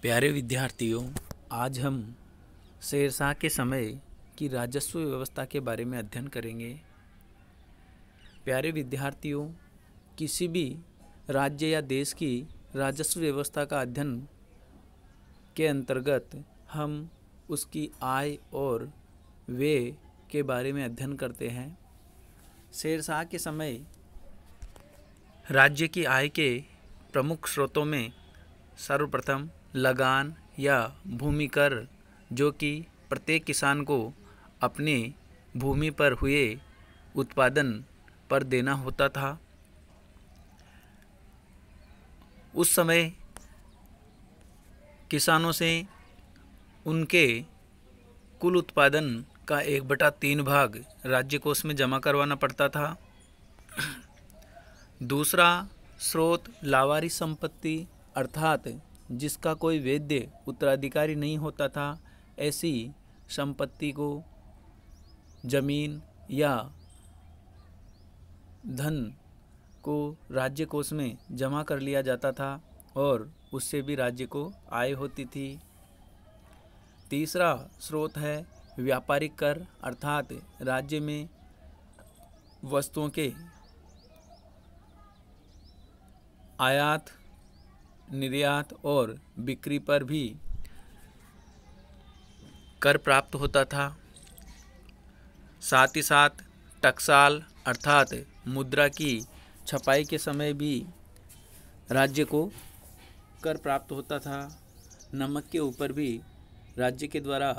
प्यारे विद्यार्थियों, आज हम शेरशाह के समय की राजस्व व्यवस्था के बारे में अध्ययन करेंगे। प्यारे विद्यार्थियों, किसी भी राज्य या देश की राजस्व व्यवस्था का अध्ययन के अंतर्गत हम उसकी आय और व्यय के बारे में अध्ययन करते हैं। शेरशाह के समय राज्य की आय के प्रमुख स्रोतों में सर्वप्रथम लगान या भूमि कर, जो कि प्रत्येक किसान को अपने भूमि पर हुए उत्पादन पर देना होता था। उस समय किसानों से उनके कुल उत्पादन का 1/3 भाग राज्य कोष में जमा करवाना पड़ता था। दूसरा स्रोत लावारिस संपत्ति, अर्थात जिसका कोई वैध उत्तराधिकारी नहीं होता था, ऐसी संपत्ति को जमीन या धन को राज्य कोष में जमा कर लिया जाता था और उससे भी राज्य को आय होती थी। तीसरा स्रोत है व्यापारिक कर, अर्थात राज्य में वस्तुओं के आयात, निर्यात और बिक्री पर भी कर प्राप्त होता था। साथ ही साथ टकसाल, अर्थात मुद्रा की छपाई के समय भी राज्य को कर प्राप्त होता था। नमक के ऊपर भी राज्य के द्वारा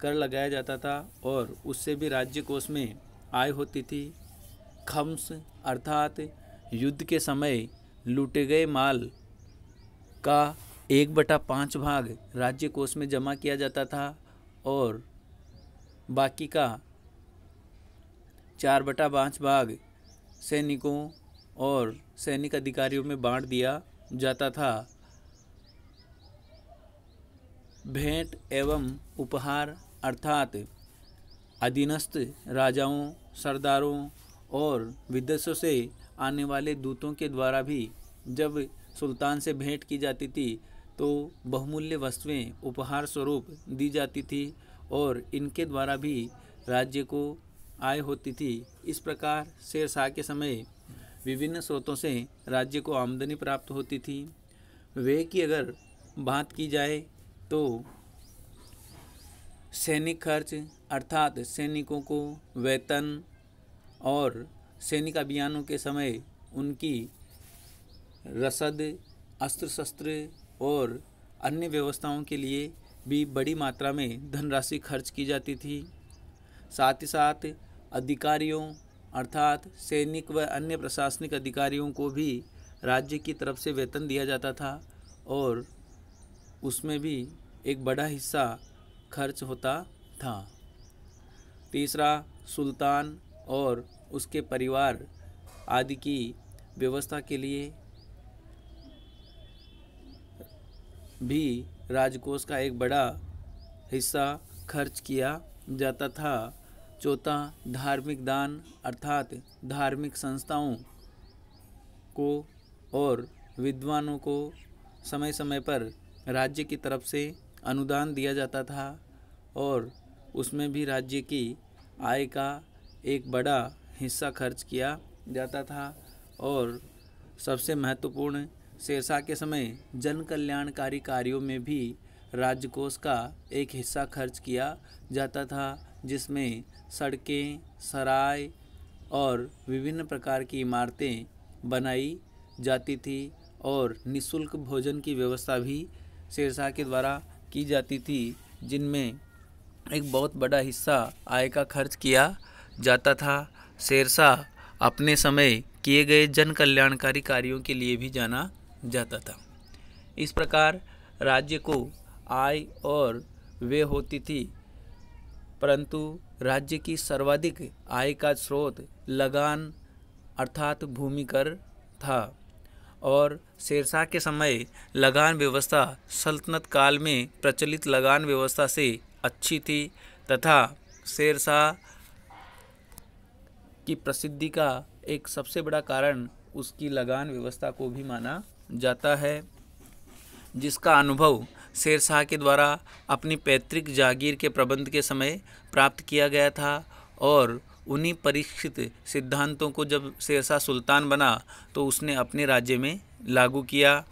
कर लगाया जाता था और उससे भी राज्य कोष में आय होती थी। खम्स, अर्थात युद्ध के समय लूटे गए माल का 1/5 भाग राज्य कोष में जमा किया जाता था और बाकी का 4/5 भाग सैनिकों और सैनिक अधिकारियों में बांट दिया जाता था। भेंट एवं उपहार, अर्थात अधीनस्थ राजाओं, सरदारों और विदेशों से आने वाले दूतों के द्वारा भी जब सुल्तान से भेंट की जाती थी तो बहुमूल्य वस्तुएं उपहार स्वरूप दी जाती थी और इनके द्वारा भी राज्य को आय होती थी। इस प्रकार शेरशाह के समय विभिन्न स्रोतों से राज्य को आमदनी प्राप्त होती थी। व्यय की अगर बात की जाए तो सैनिक खर्च, अर्थात सैनिकों को वेतन और सैनिक अभियानों के समय उनकी रसद, अस्त्र शस्त्र और अन्य व्यवस्थाओं के लिए भी बड़ी मात्रा में धनराशि खर्च की जाती थी। साथ ही साथ अधिकारियों, अर्थात सैनिक व अन्य प्रशासनिक अधिकारियों को भी राज्य की तरफ से वेतन दिया जाता था और उसमें भी एक बड़ा हिस्सा खर्च होता था। तीसरा, सुल्तान और उसके परिवार आदि की व्यवस्था के लिए भी राजकोष का एक बड़ा हिस्सा खर्च किया जाता था। चौथा, धार्मिक दान, अर्थात धार्मिक संस्थाओं को और विद्वानों को समय समय पर राज्य की तरफ से अनुदान दिया जाता था और उसमें भी राज्य की आय का एक बड़ा हिस्सा खर्च किया जाता था। और सबसे महत्वपूर्ण, शेरशाह के समय जन कल्याणकारी कार्यों में भी राजकोष का एक हिस्सा खर्च किया जाता था, जिसमें सड़कें, सराय और विभिन्न प्रकार की इमारतें बनाई जाती थी और निःशुल्क भोजन की व्यवस्था भी शेरशाह के द्वारा की जाती थी, जिनमें एक बहुत बड़ा हिस्सा आय का खर्च किया जाता था। शेरशाह अपने समय किए गए जन कल्याणकारी कार्यों के लिए भी जाना जाता था। इस प्रकार राज्य को आय और व्यय होती थी, परंतु राज्य की सर्वाधिक आय का स्रोत लगान अर्थात भूमि कर था और शेरशाह के समय लगान व्यवस्था सल्तनत काल में प्रचलित लगान व्यवस्था से अच्छी थी तथा शेरशाह की प्रसिद्धि का एक सबसे बड़ा कारण उसकी लगान व्यवस्था को भी माना जाता है, जिसका अनुभव शेरशाह के द्वारा अपनी पैतृक जागीर के प्रबंध के समय प्राप्त किया गया था और उन्हीं परीक्षित सिद्धांतों को जब शेरशाह सुल्तान बना तो उसने अपने राज्य में लागू किया।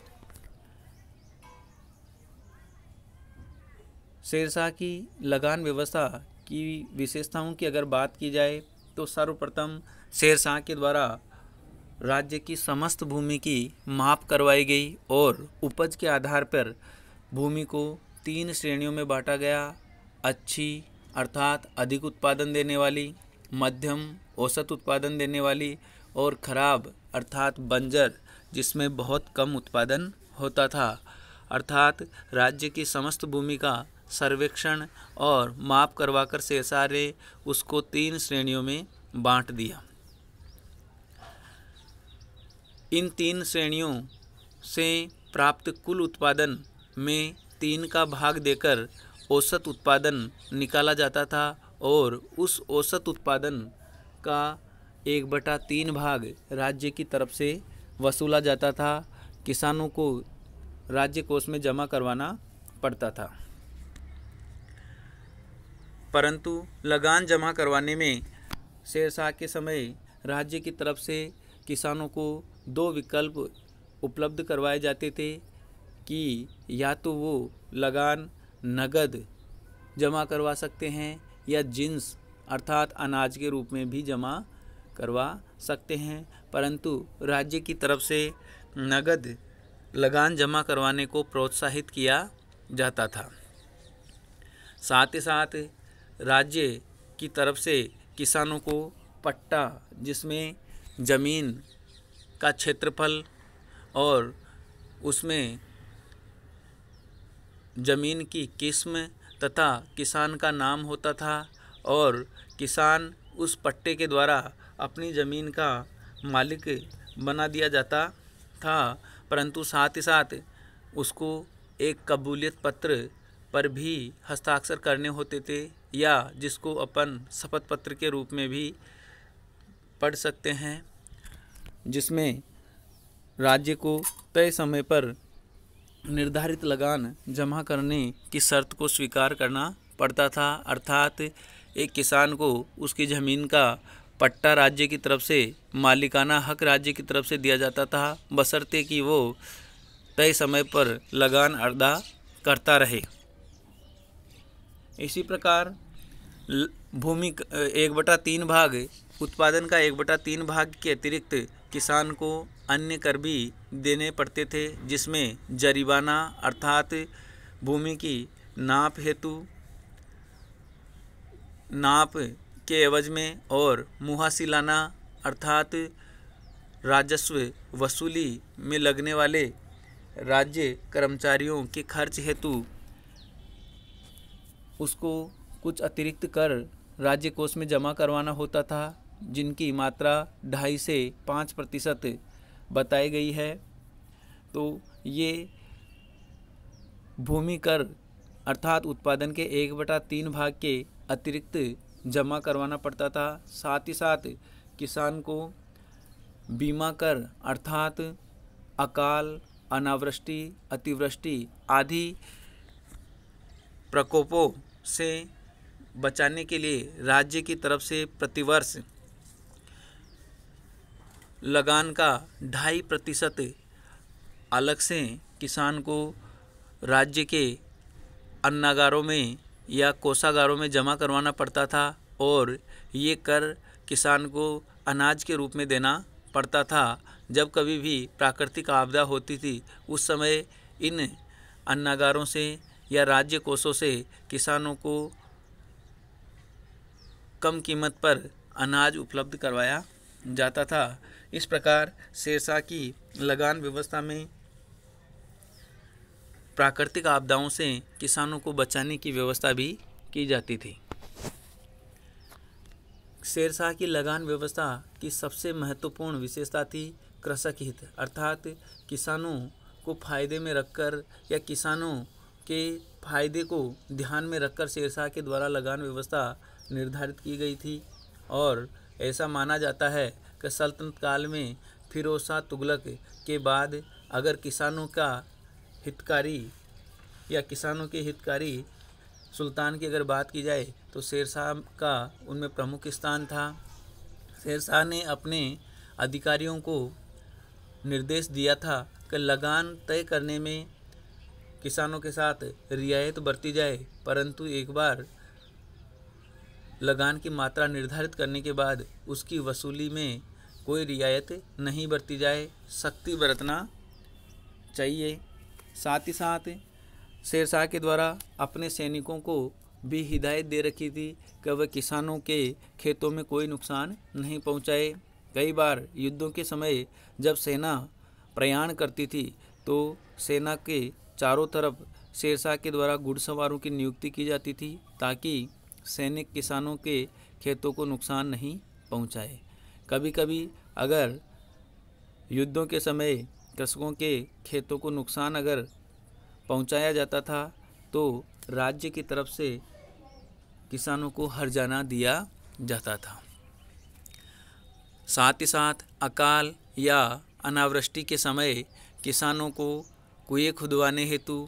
शेरशाह की लगान व्यवस्था की विशेषताओं की अगर बात की जाए तो सर्वप्रथम शेरशाह के द्वारा राज्य की समस्त भूमि की माप करवाई गई और उपज के आधार पर भूमि को 3 श्रेणियों में बांटा गया। अच्छी अर्थात अधिक उत्पादन देने वाली, मध्यम औसत उत्पादन देने वाली और खराब अर्थात बंजर जिसमें बहुत कम उत्पादन होता था। अर्थात राज्य की समस्त भूमि का सर्वेक्षण और माप करवाकर शेरशाह ने उसको 3 श्रेणियों में बांट दिया। इन 3 श्रेणियों से प्राप्त कुल उत्पादन में 3 का भाग देकर औसत उत्पादन निकाला जाता था और उस औसत उत्पादन का 1/3 भाग राज्य की तरफ से वसूला जाता था। किसानों को राज्य कोष में जमा करवाना पड़ता था। परंतु लगान जमा करवाने में शेरशाह के समय राज्य की तरफ से किसानों को 2 विकल्प उपलब्ध करवाए जाते थे कि या तो वो लगान नगद जमा करवा सकते हैं या जिन्स अर्थात अनाज के रूप में भी जमा करवा सकते हैं। परंतु राज्य की तरफ से नगद लगान जमा करवाने को प्रोत्साहित किया जाता था। साथ ही साथ राज्य की तरफ से किसानों को पट्टा जिसमें ज़मीन का क्षेत्रफल और उसमें ज़मीन की किस्म तथा किसान का नाम होता था और किसान उस पट्टे के द्वारा अपनी ज़मीन का मालिक बना दिया जाता था। परंतु साथ ही साथ उसको एक कबूलियत पत्र पर भी हस्ताक्षर करने होते थे या जिसको अपन शपथ पत्र के रूप में भी पढ़ सकते हैं, जिसमें राज्य को तय समय पर निर्धारित लगान जमा करने की शर्त को स्वीकार करना पड़ता था। अर्थात एक किसान को उसकी ज़मीन का पट्टा राज्य की तरफ से, मालिकाना हक राज्य की तरफ से दिया जाता था, बशर्ते कि वो तय समय पर लगान अदा करता रहे। इसी प्रकार भूमि 1/3 भाग उत्पादन का 1/3 भाग के अतिरिक्त किसान को अन्य कर भी देने पड़ते थे, जिसमें जरिमाना अर्थात भूमि की नाप हेतु नाप के एवज में और मुहासिलाना अर्थात राजस्व वसूली में लगने वाले राज्य कर्मचारियों के खर्च हेतु उसको कुछ अतिरिक्त कर राज्य कोष में जमा करवाना होता था, जिनकी मात्रा 2.5 से 5% बताई गई है। तो ये भूमि कर अर्थात उत्पादन के 1/3 भाग के अतिरिक्त जमा करवाना पड़ता था। साथ ही साथ किसान को बीमा कर अर्थात अकाल, अनावृष्टि, अतिवृष्टि आदि प्रकोपों से बचाने के लिए राज्य की तरफ से प्रतिवर्ष लगान का 2.5% अलग से किसान को राज्य के अन्नागारों में या कोषागारों में जमा करवाना पड़ता था और ये कर किसान को अनाज के रूप में देना पड़ता था। जब कभी भी प्राकृतिक आपदा होती थी उस समय इन अन्नागारों से या राज्य कोषों से किसानों को कम कीमत पर अनाज उपलब्ध करवाया जाता था। इस प्रकार शेरशाह की लगान व्यवस्था में प्राकृतिक आपदाओं से किसानों को बचाने की व्यवस्था भी की जाती थी। शेरशाह की लगान व्यवस्था की सबसे महत्वपूर्ण विशेषता थी कृषक हित, अर्थात किसानों को फायदे में रखकर या किसानों के फायदे को ध्यान में रखकर शेरशाह के द्वारा लगान व्यवस्था निर्धारित की गई थी। और ऐसा माना जाता है कि सल्तनत काल में फिरोज शाह तुगलक के बाद अगर किसानों का हितकारी या किसानों के हितकारी सुल्तान की अगर बात की जाए तो शेरशाह का उनमें प्रमुख स्थान था। शेरशाह ने अपने अधिकारियों को निर्देश दिया था कि लगान तय करने में किसानों के साथ रियायत बरती जाए, परंतु एक बार लगान की मात्रा निर्धारित करने के बाद उसकी वसूली में कोई रियायत नहीं बरती जाए, सख्ती बरतना चाहिए। साथ ही साथ शेरशाह के द्वारा अपने सैनिकों को भी हिदायत दे रखी थी कि वह किसानों के खेतों में कोई नुकसान नहीं पहुंचाए। कई बार युद्धों के समय जब सेना प्रयाण करती थी तो सेना के चारों तरफ शेरशाह के द्वारा घुड़सवारों की नियुक्ति की जाती थी ताकि सैनिक किसानों के खेतों को नुकसान नहीं पहुंचाए। कभी कभी अगर युद्धों के समय कृषकों के खेतों को नुकसान अगर पहुंचाया जाता था तो राज्य की तरफ से किसानों को हर्जाना दिया जाता था। साथ ही साथ अकाल या अनावृष्टि के समय किसानों को कुएं खुदवाने हेतु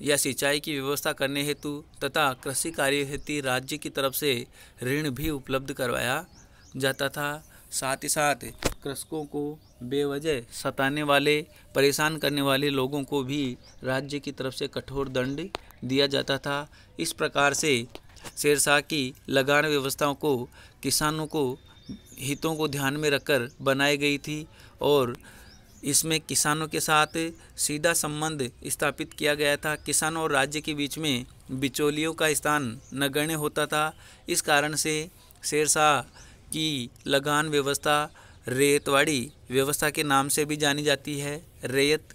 या सिंचाई की व्यवस्था करने हेतु तथा कृषि कार्य हेतु राज्य की तरफ से ऋण भी उपलब्ध करवाया जाता था। साथ ही साथ कृषकों को बेवजह सताने वाले, परेशान करने वाले लोगों को भी राज्य की तरफ से कठोर दंड दिया जाता था। इस प्रकार से शेरशाह की लगान व्यवस्थाओं को किसानों को हितों को ध्यान में रखकर बनाई गई थी और इसमें किसानों के साथ सीधा संबंध स्थापित किया गया था। किसानों और राज्य के बीच में बिचौलियों का स्थान नगण्य होता था। इस कारण से शेरशाह की लगान व्यवस्था रैयतवाड़ी व्यवस्था के नाम से भी जानी जाती है। रैयत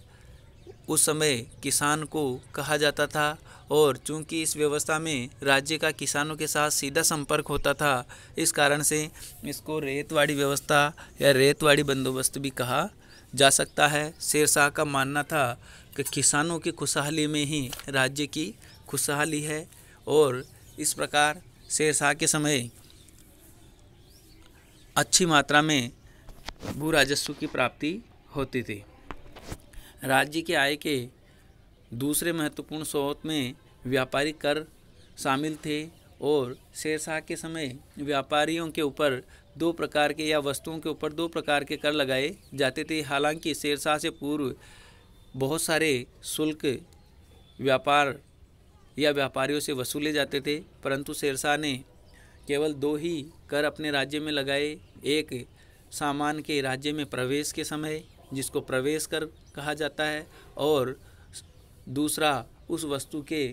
उस समय किसान को कहा जाता था और चूंकि इस व्यवस्था में राज्य का किसानों के साथ सीधा संपर्क होता था, इस कारण से इसको रैयतवाड़ी व्यवस्था या रैयतवाड़ी बंदोबस्त भी कहा जा सकता है। शेरशाह का मानना था कि किसानों की खुशहाली में ही राज्य की खुशहाली है और इस प्रकार शेरशाह के समय अच्छी मात्रा में भू राजस्व की प्राप्ति होती थी। राज्य के आय के दूसरे महत्वपूर्ण स्रोत में व्यापारी कर शामिल थे और शेरशाह के समय व्यापारियों के ऊपर दो प्रकार के या वस्तुओं के ऊपर दो प्रकार के कर लगाए जाते थे। हालांकि शेरशाह से पूर्व बहुत सारे शुल्क व्यापार या व्यापारियों से वसूले जाते थे, परंतु शेरशाह ने केवल दो ही कर अपने राज्य में लगाए। एक सामान के राज्य में प्रवेश के समय, जिसको प्रवेश कर कहा जाता है, और दूसरा उस वस्तु के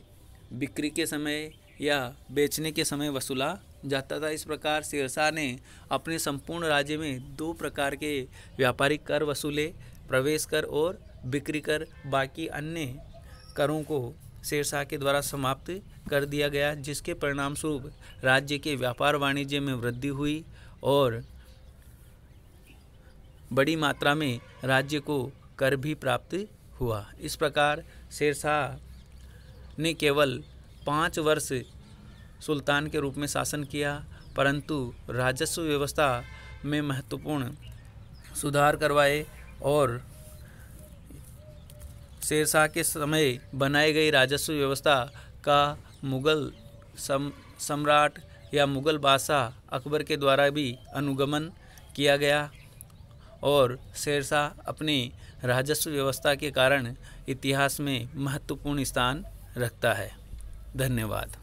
बिक्री के समय या बेचने के समय वसूला जाता था। इस प्रकार शेरशाह ने अपने संपूर्ण राज्य में दो प्रकार के व्यापारिक कर वसूले, प्रवेश कर और बिक्री कर। बाकी अन्य करों को शेरशाह के द्वारा समाप्त कर दिया गया, जिसके परिणाम स्वरूप राज्य के व्यापार वाणिज्य में वृद्धि हुई और बड़ी मात्रा में राज्य को कर भी प्राप्त हुआ। इस प्रकार शेरशाह ने केवल 5 वर्ष सुल्तान के रूप में शासन किया, परंतु राजस्व व्यवस्था में महत्वपूर्ण सुधार करवाए और शेरशाह के समय बनाई गई राजस्व व्यवस्था का मुग़ल सम्राट या मुग़ल बादशाह अकबर के द्वारा भी अनुगमन किया गया और शेरशाह अपनी राजस्व व्यवस्था के कारण इतिहास में महत्वपूर्ण स्थान रखता है। धन्यवाद।